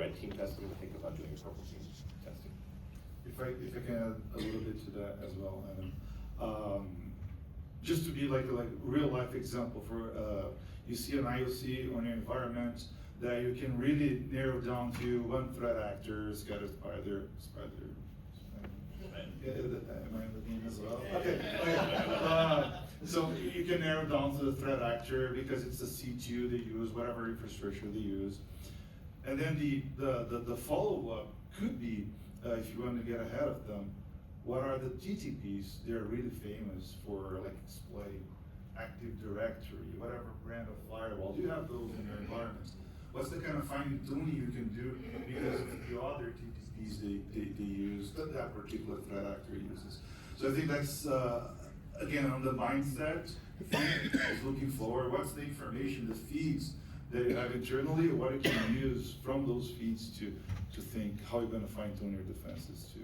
red team testing, think about doing purple team testing. If I can add a little bit to that as well, Adam. Just to be like a real life example for, you see an IOC on your environment that you can really narrow down to one threat actor, scatter spider. Am I in the game as well? Okay. So you can narrow down to the threat actor because it's a C2 they use, whatever infrastructure they use. And then the follow-up could be, if you want to get ahead of them, what are the TTPs they're really famous for, like exploit, Active Directory, whatever brand of firewall. Do you have those in your environment? What's the kind of fine tuning you can do because of the other TTPs they use, that particular threat actor uses? So I think that's, again, on the mindset thing is looking forward. What's the information, the feeds that you have internally, or what you can use from those feeds to think how you're going to fine tune your defenses to,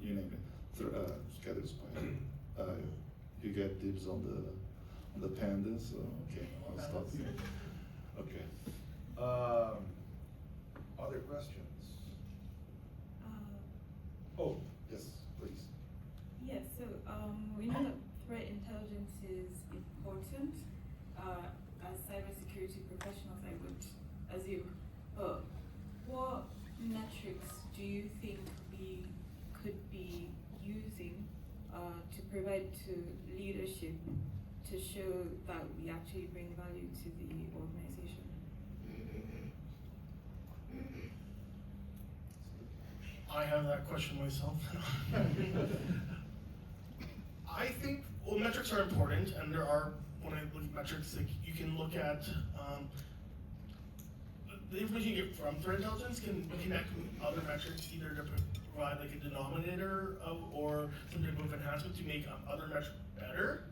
you name it, scatter spider. You get dibs on the panda, so okay, I'll stop here. Okay. Other questions? Oh, yes, please. Yes, so we know that threat intelligence is important. As cybersecurity professionals, I would assume. But what metrics do you think we could be using to provide to leadership to show that we actually bring value to the organization? I have that question myself. I think, well, metrics are important, and there are, when I look at metrics, like you can look at the information you get from threat intelligence can connect with other metrics, either to provide like a denominator of, or some type of enhancement to make other metrics better.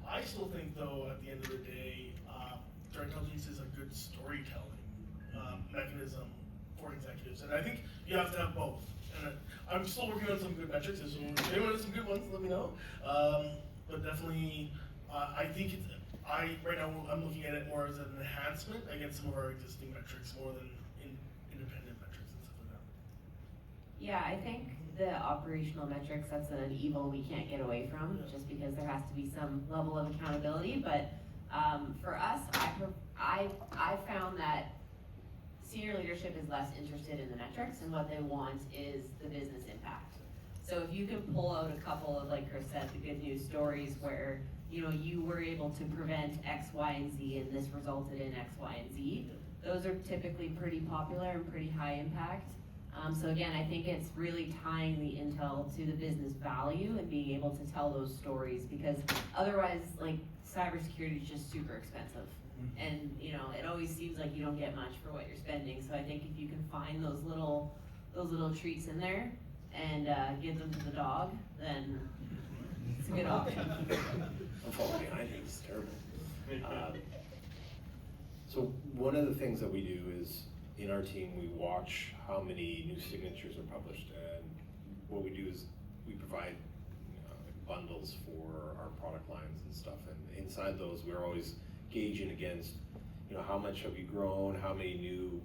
I still think, though, at the end of the day, threat intelligence is a good storytelling mechanism for executives, and I think you have to have both. And I'm still working on some good metrics. If anyone has some good ones, let me know. But definitely, I think it's, right now I'm looking at it more as an enhancement against some of our existing metrics more than independent metrics and stuff like that. Yeah, I think the operational metrics, that's an evil we can't get away from, just because there has to be some level of accountability. But for us, I found that senior leadership is less interested in the metrics, and what they want is the business impact. So if you can pull out a couple of, like Chris said, the good news stories where, you know, you were able to prevent X, Y, and Z, and this resulted in X, Y, and Z, those are typically pretty popular and pretty high impact. So again, I think it's really tying the intel to the business value and being able to tell those stories, because otherwise, like, cybersecurity is just super expensive. And, you know, it always seems like you don't get much for what you're spending. So I think if you can find those little treats in there and give them to the dog, then it's a good option. I'm falling behind you, it's terrible. So one of the things that we do is, in our team, we watch how many new signatures are published, and what we do is we provide bundles for our product lines and stuff, and inside those we're always gauging against, you know, how much have you grown, how many new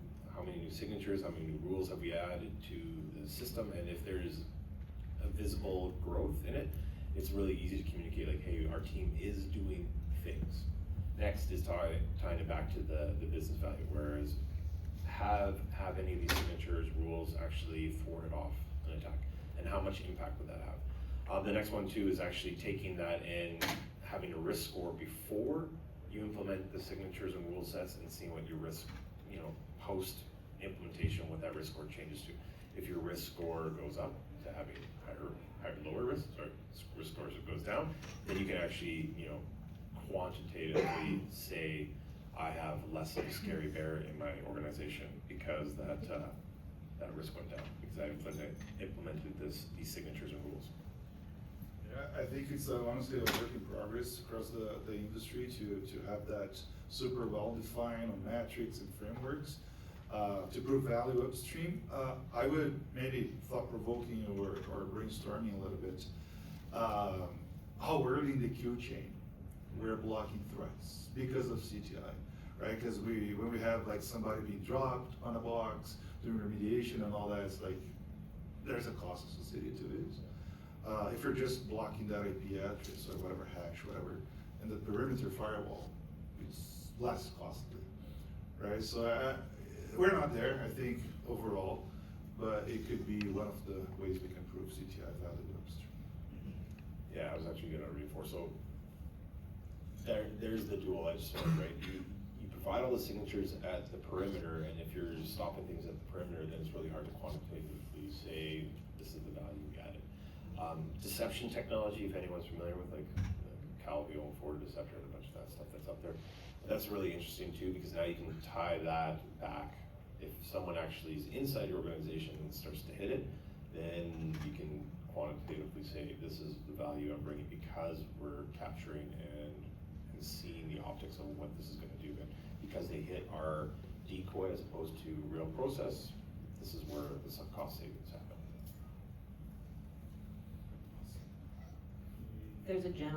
signatures, how many new rules have we added to the system, and if there's a visible growth in it, it's really easy to communicate, like, hey, our team is doing things. Next is tying it back to the business value, whereas have any of these signatures, rules actually forwarded off an attack, and how much impact would that have? The next one too is actually taking that and having a risk score before you implement the signatures and rule sets, and seeing what your risk, you know, post implementation, what that risk score changes to. If your risk score goes up to having lower risk, risk scores it goes down, then you can actually, you know, quantitatively say, I have less of a scary bear in my organization because that risk went down, because I implemented these signatures and rules. Yeah, I think it's honestly a work in progress across the industry to have that super well-defined on metrics and frameworks to prove value upstream. I would maybe thought-provoking or brainstorming a little bit, how early in the queue chain we're blocking threats because of CTI, right? Because when we have like somebody being dropped on a box, doing remediation and all that, it's like, there's a cost associated to it. If you're just blocking that IP address or whatever hash, whatever, and the perimeter firewall, it's less costly, right? So we're not there, I think, overall, but it could be one of the ways we can improve CTI value upstream. Yeah, I was actually gonna reinforce, so there's the dual edged sword, right? You provide all the signatures at the perimeter, and if you're stopping things at the perimeter, then it's really hard to quantitatively say, this is the value we added. Deception technology, if anyone's familiar with like Calvio, forward deceptor, and a bunch of that stuff that's up there, that's really interesting too, because now you can tie that back. If someone actually is inside your organization and starts to hit it, then you can quantitatively say, this is the value I'm bringing because we're capturing and seeing the optics of what this is gonna do. And because they hit our decoy as opposed to real process, this is where the sub cost savings happen. There's a general